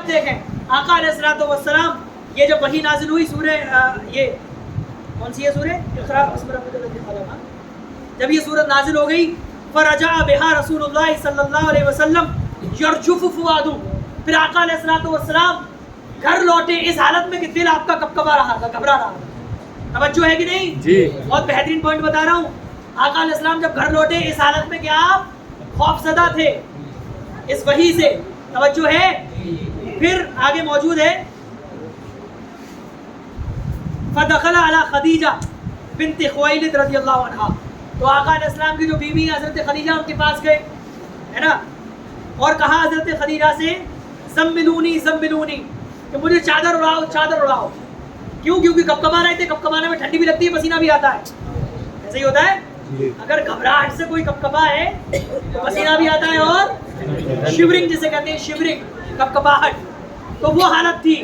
آپ دیکھیں آقا علیہ الصلوۃ والسلام یہ جب وحی نازل ہوئی سورہ یہ کون سی ہے سورہ اقرا بسم ربک الذی خلق، جب یہ سورت نازل ہو گئی فرجع بها رسول اللہ صلی اللہ علیہ وسلم یرجف فؤادہ، پھر آقا علیہ الصلوۃ والسلام گھر لوٹے اس حالت میں کہ دل آپ کا کپکپا رہا تھا، گھبرا رہا تھا. توجہ ہے کہ نہیں جی؟ بہت بہترین پوائنٹ بتا رہا ہوں. آقا علیہ السلام جب گھر لوٹے اس حالت میں کہ آپ خوف زدہ تھے اس وحی سے. توجہ ہے. پھر آگے موجود ہے فدخل علی خدیجہ بنت خویلد رضی اللہ عنہا، تو آقا علیہ السلام کی جو بیوی ہے حضرت خدیجہ ان کے پاس گئے ہے نا، اور کہا حضرت خدیجہ سے زملونی زملونی کہ مجھے چادر اڑاؤ چادر اڑاؤ. کیوں؟ کیونکہ کپکپا رہے تھے. کپکپانے میں ٹھنڈی بھی لگتی ہے، پسینہ بھی آتا ہے. ایسا ہی ہوتا ہے. اگر گھبراہٹ سے کوئی کپکپا ہے تو پسینہ بھی آتا ہے اور شیورنگ جسے کہتے ہیں، شیورنگ کپکپاہٹ، تو وہ حالت تھی.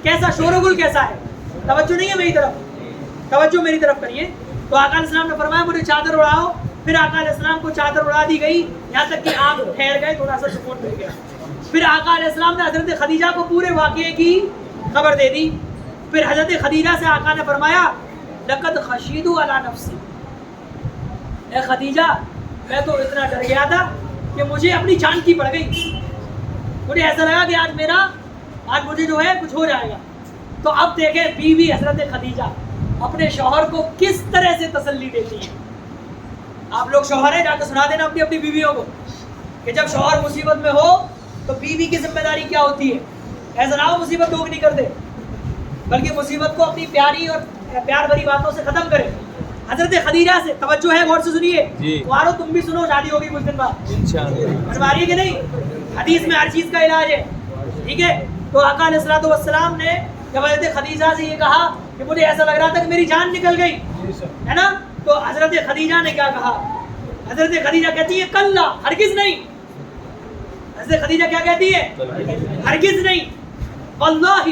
کیسا شور و گل کیسا ہے. توجہ نہیں ہے میری طرف، توجہ میری طرف کریے. تو آقا علیہ السلام نے فرمایا مجھے چادر اڑاؤ. پھر آقا علیہ السلام کو چادر اڑا دی گئی یہاں تک کہ آپ ٹھہر گئے، تھوڑا سا سکون مل گیا. پھر آقا علیہ السلام نے حضرت خدیجہ کو پورے واقعے کی خبر دے دی. پھر حضرت خدیجہ سے آقا نے فرمایا لقد خشیت علی نفسی، اے خدیجہ میں تو اتنا ڈر گیا تھا کہ مجھے اپنی جان کی پڑ گئی. مجھے ایسا لگا کہ آج مجھے جو ہے کچھ ہو جائے گا. تو اب دیکھیں بیوی حضرت خدیجہ اپنے شوہر کو کس طرح سے تسلی دیتی ہیں. آپ لوگ شوہر ہیں، جا کے سنا دینا اپنی اپنی بیویوں کو کہ جب شوہر مصیبت میں ہو تو بیوی کی ذمہ داری کیا ہوتی ہے. ایسا نہ ہو مصیبت لوگ نہیں کرتے، بلکہ مصیبت کو اپنی پیاری اور پیار بھری باتوں سے ختم کرے. حضرت خدیجہ سے توجہ ہے، غور سے سنیے. تمہارو تم بھی سنو، شادی ہوگی کچھ دن بعد انشاءاللہ ہے کہ نہیں. حدیث میں ہر چیز کا علاج ہے، ٹھیک ہے. تو آقا علیہ الصلوۃ والسلام نے جب حضرت خدیجہ سے یہ کہا کہ مجھے ایسا لگ رہا تھا کہ میری جان نکل گئی ہے نا، تو حضرت خدیجہ نے کیا کہا. حضرت خدیجہ کہتی ہے کلا، ہرگز نہیں. حضرت خدیجہ کیا کہتی ہے؟ ہرگز نہیں. واللہ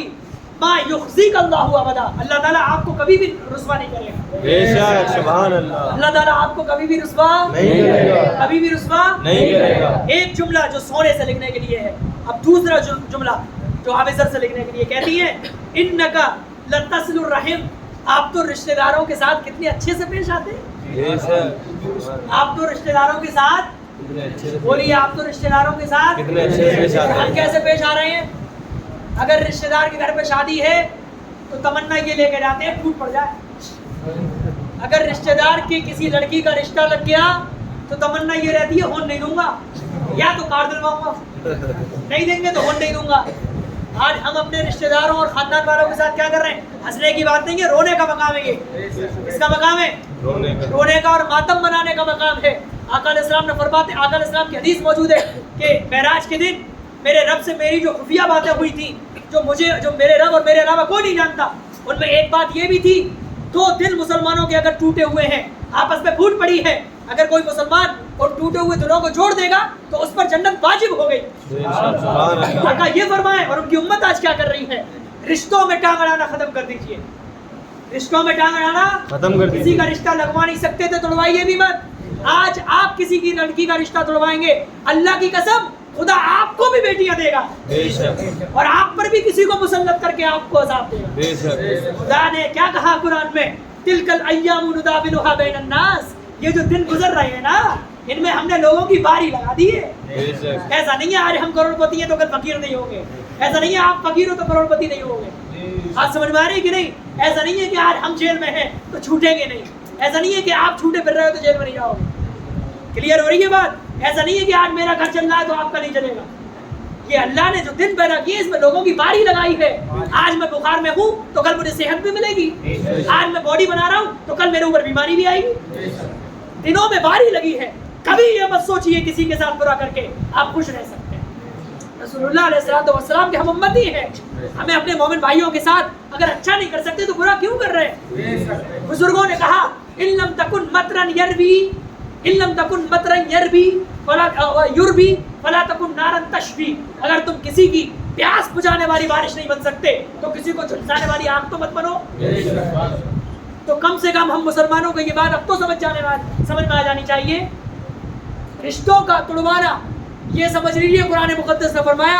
ما یخزیک اللہ ابدا، اللہ تعالیٰ آپ کو کبھی بھی رسوا نہیں کرے گا. بے شک سبحان اللہ، اللہ تعالیٰ آپ کو کبھی بھی رسوا نہیں کرے گا، کبھی بھی رسوا نہیں کرے گا. ایک جملہ جو سونے سے لکھنے کے لیے ہے. اب دوسرا جملہ جو حافظ سے لکھنے کے لیے کہتی ہے انکا لتصل الرحم، آپ تو رشتہ داروں کے ساتھ کتنے اچھے سے پیش آتے ہیں. آپ تو رشتہ داروں کے ساتھ، بولیے آپ تو رشتہ داروں کے ساتھ کتنے اچھے سے پیش آتے ہیں. ہم کیسے پیش آ رہے ہیں؟ اگر رشتہ دار کے گھر پہ شادی ہے تو تمنا یہ لے کے جاتے ہیں پھوٹ پڑ جائے. اگر رشتہ دار کی کسی لڑکی کا رشتہ لگ گیا تو تمنا یہ رہتی ہے ہون نہیں دوں گا، یا تو کار دلواؤں گا، نہیں دیں گے تو ہون نہیں دوں گا. آج ہم اپنے رشتہ داروں اور خاندان والوں کے ساتھ کیا کر رہے ہیں؟ ہنسنے کی بات نہیں ہے، رونے کا مقام ہے. یہ اس کا مقام ہے رونے کا اور ماتم منانے کا مقام ہے. آقا علیہ السلام نے فرماتے، آقا علیہ السلام کی حدیث موجود ہے کہ معراج کے دن میرے رب سے میری جو خفیہ باتیں ہوئی تھیں، جو میرے رب اور میرے علاوہ کوئی نہیں جانتا، ان میں ایک بات یہ بھی تھی 2 دل مسلمانوں کے اگر ٹوٹے ہوئے ہیں، آپس میں پھوٹ پڑی ہے، اگر کوئی مسلمان ان ٹوٹے ہوئے دلوں کو جوڑ دے گا تو اس پر جنت واجب ہو گئی. آقا یہ فرمائے. اور ان کی امت آج کیا کر رہی ہے؟ رشتوں میں ٹانگ اڑانا ختم کر دیجئے. رشتوں میں ٹانگ اڑانا ختم کر دیجئے. کسی کا رشتہ لگوا نہیں سکتے تو توڑوائیے بھی مت. آج آپ کسی کی لڑکی کا رشتہ توڑوائیں گے، اللہ کی قسم خدا آپ کو بھی بیٹیاں دے گا اور آپ پر بھی کسی کو مسلط کر کے آپ کو عذاب دے گا. خدا نے کیا کہا قرآن میں؟ تلک الایام نداولها بین الناس، یہ جو دن گزر رہے ہیں نا ان میں ہم نے لوگوں کی باری لگا دی ہے. ایسا نہیں ہے آج ہم کروڑ پتی ہیں تو کل فقیر نہیں ہوں گے، ایسا نہیں ہے آپ فقیر ہو تو کروڑ پتی نہیں ہوں گے. آپ سمجھ میں آ رہی ہے کہ نہیں؟ ایسا نہیں ہے کہ آج ہم جیل میں ہیں تو چھوٹیں گے نہیں، ایسا نہیں ہے کہ آپ چھوٹے پھر رہے ہو تو جیل میں نہیں جاؤ گے. کلیئر ہو رہی ہے بات؟ ایسا نہیں ہے کہ آج میرا گھر چل رہا ہے تو آپ کا نہیں چلے گا. یہ اللہ نے جو دن پیدا کیے اس میں لوگوں کی باری لگائی ہے. آج میں بخار میں ہوں تو کل مجھے صحت بھی ملے گی، آج میں باڈی بنا رہا ہوں تو کل میرے اوپر بیماری بھی آئے گی. دنوں میں باری لگی ہے. کبھی یہ مت سوچیے کسی کے ساتھ برا کر کے آپ خوش رہ سکتے ہیں. رسول اللہ علیہ الصلوۃ والسلام کے ہم امتی ہیں، ہمیں اپنے مومن بھائیوں کے ساتھ اگر اچھا نہیں کر سکتے تو برا کیوں کر رہے ہیں؟ بزرگوں نے کہا ان لم تکن مطرا یروی، ان لم تکن مطرا یربی فلا یربی فلا تکن نارا تشبی. اگر تم کسی کی پیاس بجھانے والی بارش نہیں بن سکتے تو کسی کو جھلسانے والی آگ تو مت بنو. تو کم سے کم ہم مسلمانوں کو یہ بات اب تو سمجھ میں آ جانی چاہیے. رشتوں کا توڑوانا یہ سمجھ لیجیے قرآن مقدس نے فرمایا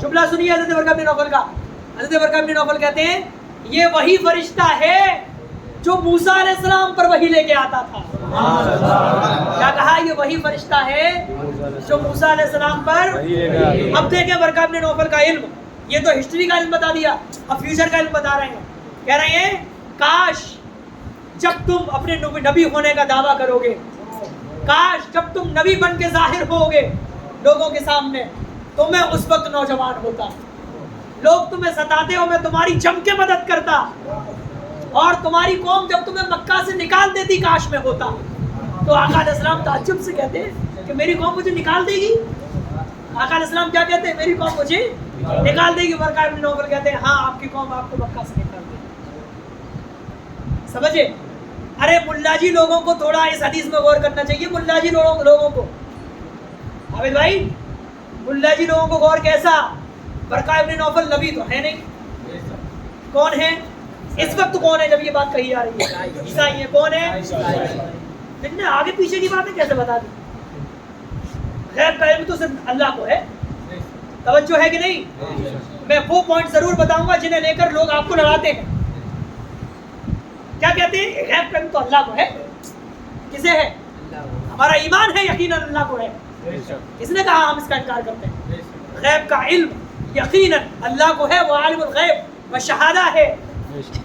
جملہ سنیے حضرت ورقہ بن نوفل کا. حضرت ورقہ بن نوفل کہتے ہیں یہ وہی فرشتہ ہے جو موسیٰ علیہ السلام پر وحی لے کے آتا تھا. کیا کہا؟ یہ وہی فرشتہ ہے جو موسیٰ علیہ السلام پر. اب دیکھیں ورقہ بن نوفل کا علم، یہ تو ہسٹری کا علم بتا دیا، اب فیوچر کا علم بتا رہے ہیں. کہہ رہے ہیں کاش جب تم اپنے نبی ہونے کا دعویٰ کرو گے، کاش جب تم نبی بن کے ظاہر ہوگے لوگوں کے سامنے تو میں اس وقت نوجوان ہوتا، لوگ تمہیں ستاتے ہو میں تمہاری جم کے مدد کرتا، اور تمہاری قوم جب تمہیں مکہ سے نکال دیتی کاش میں ہوتا. تو آقا علیہ السلام تعجب سے کہتے ہیں کہ میری قوم مجھے نکال دے گی. آقا علیہ السلام کیا کہتے ہیں؟ میری قوم مجھے نکال دے گی. ورقہ بن نوفل کہتے ہیں ہاں آپ کی قوم آپ کو مکہ سے نکال دے گی. سمجھے؟ ارے ملا جی لوگوں کو تھوڑا اس حدیث میں غور کرنا چاہیے. ملا جی لوگوں کو، عابد بھائی ملا جی لوگوں کو غور کیسا؟ ورقہ بن نوفل نبی تو ہے نہیں. کون ہے اس وقت؟ کون ہے جب یہ بات کہی جا رہی ہے؟ عیسائی ہے. کون ہے؟ جن نے آگے پیچھے کی باتیں کیسے بتا دی؟ غیب کا علم تو صرف اللہ کو ہے. توجہ ہے کہ نہیں؟ میں وہ پوائنٹ ضرور بتاؤں گا جنہیں لے کر لوگ آپ کو لڑاتے ہیں. کیا کہتے ہیں؟ غیب کا علم تو اللہ کو ہے. کسے ہے؟ ہمارا ایمان ہے یقیناً اللہ کو ہے. کس نے کہا ہم اس کا انکار کرتے ہیں؟ غیب کا علم یقیناً اللہ کو ہے، وہ عالم الغیب و شہادہ ہے.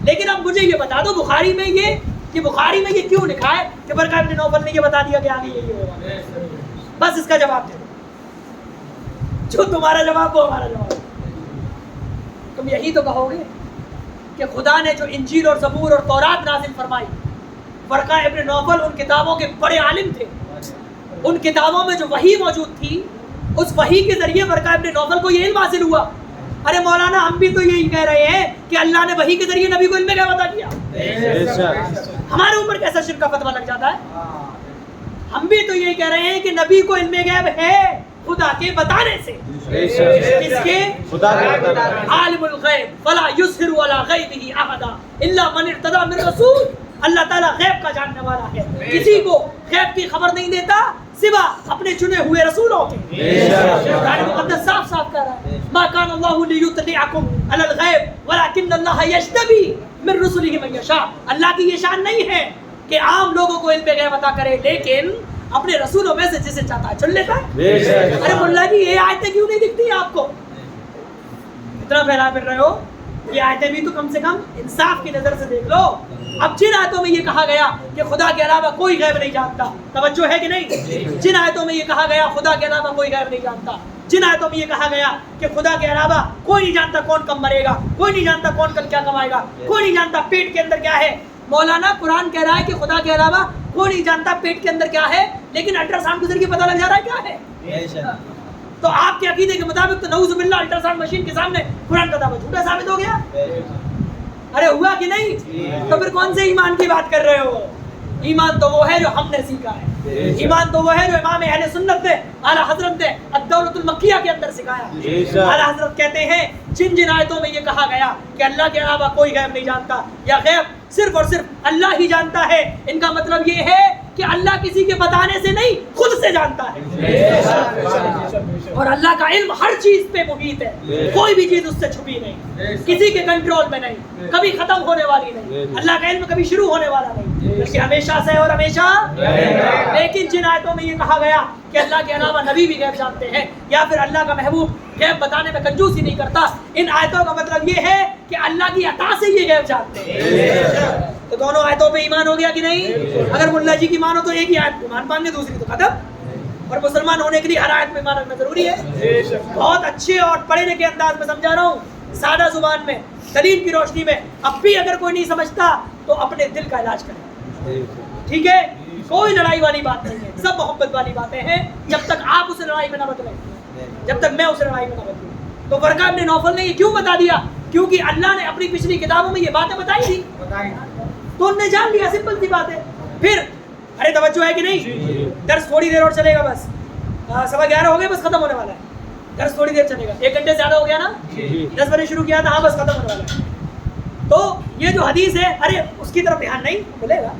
لیکن اب مجھے یہ بتا دو بخاری میں یہ کیوں لکھا ہے کہ ورقہ بن نوفل نے یہ بتا دیا کہ آگے یہی ہوگا؟ بس اس کا جواب دے دو. جو تمہارا جواب وہ ہمارا جواب. تم یہی تو کہو گے کہ خدا نے جو انجیل اور زبور اور تورات نازل فرمائی، ورقہ ابن نوفل ان کتابوں کے بڑے عالم تھے. ان کتابوں میں جو وحی موجود تھی اس وحی کے ذریعے ورقہ ابن نوفل کو یہ علم حاصل ہوا. ارے مولانا ہم بھی تو یہی کہہ رہے ہیں کہ اللہ نے وحی کے ذریعے نبی کو علم غیب عطا کیا. ہمارے اوپر کیسا شرک کا فتویٰ لگ جاتا ہے؟ ہم بھی تو یہی کہہ رہے ہیں کہ نبی کو علم غیب ہے خدا کے بتانے سے. کس کے؟ عالم الغیب فلا یظہر علی غیبہ احدا الا من ارتضی من رسول. اللہ تعالیٰ غیب کا جاننے والا ہے، کسی کو غیب کی خبر نہیں دیتا سوا اپنے چنے ہوئے رسولوں کے. قرآن مقدس صاف صاف کہہ رہا ہے ما کان اللہ لیطلعکم علی الغیب ولکن اللہ یجتبی من رسلہ من یشاء. اللہ کی یہ شان نہیں ہے کہ عام لوگوں کو علم غیب عطا کرے، لیکن اپنے رسولوں میں سے جسے چاہتا ہے چن لیتا ہے. ارے ملا جی یہ آیتیں کیوں نہیں دکھتی آپ کو؟ اتنا پھیلا پھر رہے ہو. یہ آیتیں بھی تو کم سے کم انصاف کی نظر سے دیکھ لو. اب جن آیتوں میں یہ کہا گیا کہ خدا کے علاوہ کوئی غیب نہیں جانتا، توجہ ہے کہ نہیں؟ جن آیتوں میں یہ کہا گیا خدا کے علاوہ کوئی غیب نہیں جانتا، جن آیتوں میں یہ کہا گیا کہ خدا کے علاوہ کوئی نہیں جانتا کون کب مرے گا، کوئی نہیں جانتا کون کل کیا کمائے گا، کوئی نہیں جانتا پیٹ کے اندر کیا ہے. مولانا قرآن کہہ رہا ہے کہ خدا کے علاوہ کوئی نہیں جانتا پیٹ کے اندر کیا ہے، لیکن الٹرا ساؤنڈ کے ذریعے پتہ لگ جا رہا ہے کیا ہے. تو آپ کے عقیدے کے مطابق تو نعوذ باللہ الٹرا ساؤنڈ مشین کے سامنے قرآن کا دعویٰ جھوٹا ثابت ہو گیا. ارے ہوا کہ نہیں؟ تو پھر کون سے ایمان کی بات کر رہے ہو؟ ایمان تو وہ ہے جو ہم نے سیکھا ہے، ایمان تو وہ ہے جو امام اہل سنت نے اعلیٰ حضرت نے الدولۃ المکیہ کے اندر سکھایا. اعلیٰ حضرت کہتے ہیں جن جن آیتوں میں یہ کہا گیا کہ اللہ کے علاوہ کوئی غیب نہیں جانتا یا غیب صرف اور صرف اللہ ہی جانتا ہے، ان کا مطلب یہ ہے کہ اللہ کسی کے بتانے سے نہیں خود سے جانتا ہے. اور اللہ کا علم ہر چیز پہ محیط ہے، کوئی بھی چیز اس سے چھپی نہیں، کسی کے کنٹرول میں نہیں، کبھی ختم ہونے والی نہیں. اللہ کا علم کبھی شروع ہونے والا نہیں بلکہ ہمیشہ سے اور ہمیشہ. لیکن جن آیتوں میں یہ کہا گیا کہ اللہ کے علاوہ نبی بھی غیب جانتے ہیں یا پھر اللہ کا محبوب غیب بتانے میں کنجوسی نہیں کرتا، ان آیتوں کا مطلب یہ ہے کہ اللہ کی عطا سے یہ غیب جانتے ہیں. تو دونوں آیتوں پہ ایمان ہو گیا کہ نہیں؟ اگر ملا جی کی مانو تو ایک ہی آیت پہ ایمان ماننے، دوسری تو ختم. اور مسلمان ہونے کے لیے ہر آیت پہ ایمان رکھنا ضروری ہے. بہت اچھے اور پڑھے لکھے انداز میں سمجھا رہا ہوں، سادہ زبان میں، دلیل کی روشنی میں. اب بھی اگر کوئی نہیں سمجھتا تو اپنے دل کا علاج کریں، ٹھیک ہے؟ کوئی لڑائی والی بات نہیں ہے، سب محبت والی باتیں ہیں جب تک آپ اسے لڑائی میں نہ بدلیں، جب تک میں اسے لڑائی میں نہ بدلوں. تو ورقہ ابن نوفل نے یہ کیوں بتا دیا؟ کیونکہ اللہ نے اپنی پچھلی کتابوں میں یہ باتیں بتائی تھی تو انہوں نے جان لیا. سمپل سی بات ہے. پھر ارے توجہ ہے کہ نہیں؟ درس تھوڑی دیر اور چلے گا، بس 11:15 ہو گئے، بس ختم ہونے والا ہے. درس تھوڑی دیر چلے گا، 1 گھنٹے زیادہ ہو گیا نا. 10 بجے شروع کیا تھا، ہاں بس ختم ہونے والا ہے. تو یہ جو حدیث ہے، ارے اس کی طرف دھیان نہیں بولے گا.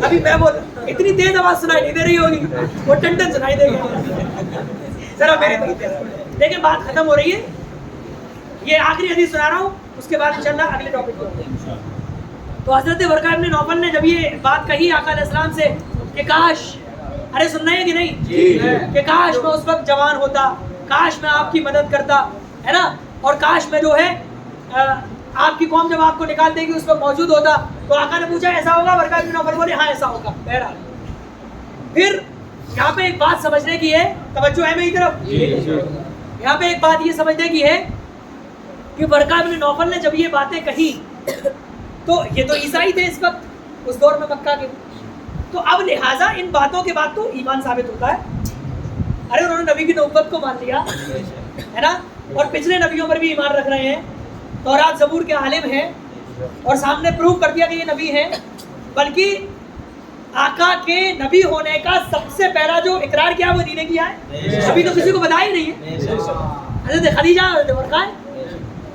ابھی میں بول اتنی تیز آواز سنائی نہیں دے رہی ہوگی، وہ ٹن ٹن سنائی دے گی. ذرا میری طرف دیکھیں بات ختم ہو رہی ہے، یہ آخری حدیث سنا رہا ہوں، اس کے بعد انشاءاللہ اگلے ٹاپک پہ۔ تو حضرت ورقہ ابن نوفل نے جب یہ بات کہی آقا علیہ السلام سے کہ کاش، ارے سننا ہے کہ نہیں، کہ کاش میں اس وقت جوان ہوتا، کاش میں آپ کی مدد کرتا، ہے نا، اور کاش میں جو ہے آپ کی قوم جب آپ کو نکال دے گی اس وقت موجود ہوتا، تو آقا نے پوچھا ایسا ہوگا؟ ورقہ ابن نوفل بولے ہاں ایسا ہوگا۔ بہرحال پھر یہاں پہ ایک بات سمجھنے کی ہے، توجہ ہے میری طرف، یہاں پہ ایک بات یہ سمجھنے کی ہے کہ ورقہ ابن نوفل نے جب یہ باتیں کہی تو یہ تو عیسائی تھے اس وقت، اس دور میں مکہ کے، تو اب لہٰذا ان باتوں کے بعد تو ایمان ثابت ہوتا ہے۔ ارے انہوں نے نبی کی نبوت کو مان لیا ہے نا، اور پچھلے نبیوں پر بھی ایمان رکھ رہے ہیں، تورات زبور کے عالم ہیں، اور سامنے پروو کر دیا کہ یہ نبی ہیں، بلکہ آقا کے نبی ہونے کا سب سے پہلا جو اقرار کیا وہ انہوں نے کیا ہے، ابھی تو کسی کو بتایا ہی نہیں ہے، حضرت خدیجہ حضرت ورقہ۔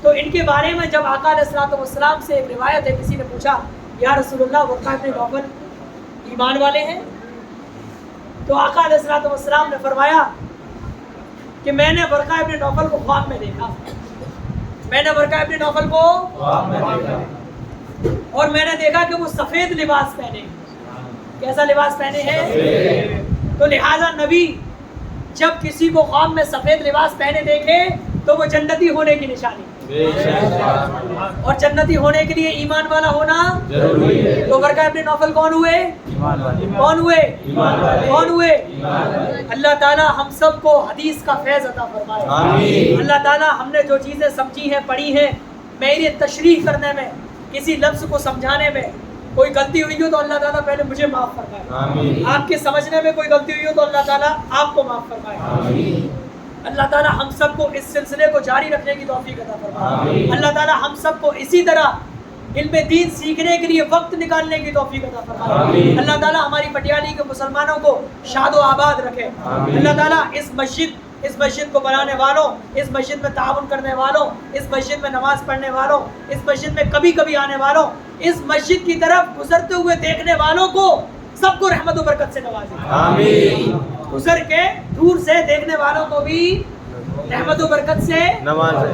تو ان کے بارے میں جب آقا علیہ السلام سے ایک روایت ہے، کسی نے پوچھا یا رسول اللہ ورقہ ابن نوفل ایمان والے ہیں؟ تو آقا علیہ السلام نے فرمایا کہ میں نے ورقہ ابن نوفل کو خواب میں دیکھا، میں نے ورقہ ابن نوفل کو خواب میں دیکھا، اور میں نے دیکھا کہ وہ سفید لباس پہنے، کیسا لباس پہنے ہیں؟ تو لہذا نبی جب کسی کو خواب میں سفید لباس پہنے دیکھے تو وہ جنتی ہونے کی نشانی، اور جنتی ہونے کے لیے ایمان والا ہونا ضروری ہے۔ تو ورقہ ابن نوفل کون ہوئے؟ کون ہوئے؟ کون ہوئے؟ اللہ تعالی ہم سب کو حدیث کا فیض عطا فرمائے۔ اللہ تعالی ہم نے جو چیزیں سمجھی ہیں، پڑھی ہیں، میری تشریح کرنے میں، کسی لفظ کو سمجھانے میں کوئی غلطی ہوئی ہو تو اللہ تعالیٰ پہلے مجھے معاف فرمائے، آپ کے سمجھنے میں کوئی غلطی ہوئی ہو تو اللہ تعالیٰ آپ کو معاف فرمائے۔ اللہ تعالیٰ ہم سب کو اس سلسلے کو جاری رکھنے کی توفیق عطا فرمائے۔ اللہ تعالیٰ ہم سب کو اسی طرح علم دین سیکھنے کے لیے وقت نکالنے کی توفیق عطا فرمائے۔ اللہ تعالیٰ ہماری پٹیالی کے مسلمانوں کو شاد و آباد رکھے۔ اللہ تعالیٰ اس مسجد کو بنانے والوں، اس مسجد میں تعاون کرنے والوں، اس مسجد میں نماز پڑھنے والوں، اس مسجد میں کبھی کبھی آنے والوں، اس مسجد کی طرف گزرتے ہوئے دیکھنے والوں کو سب کو رحمت و برکت سے نوازے۔ آمین۔ گزر کے دور سے دیکھنے والوں کو بھی رحمت و برکت سے نوازے۔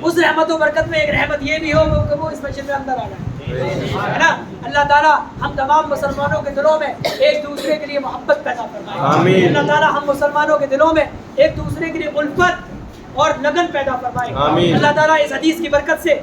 اس رحمت و برکت میں ایک رحمت یہ بھی ہو کہ وہ اس مسجد میں اندر آ جائے، ہے نا۔ اللہ تعالیٰ ہم تمام مسلمانوں کے دلوں میں ایک دوسرے کے لیے محبت پیدا فرمائے۔ آمین۔ اللہ تعالیٰ ہم مسلمانوں کے دلوں میں ایک دوسرے کے لیے الفت اور لگن پیدا فرمائے۔ آمین۔ اللہ تعالیٰ اس حدیث کی برکت سے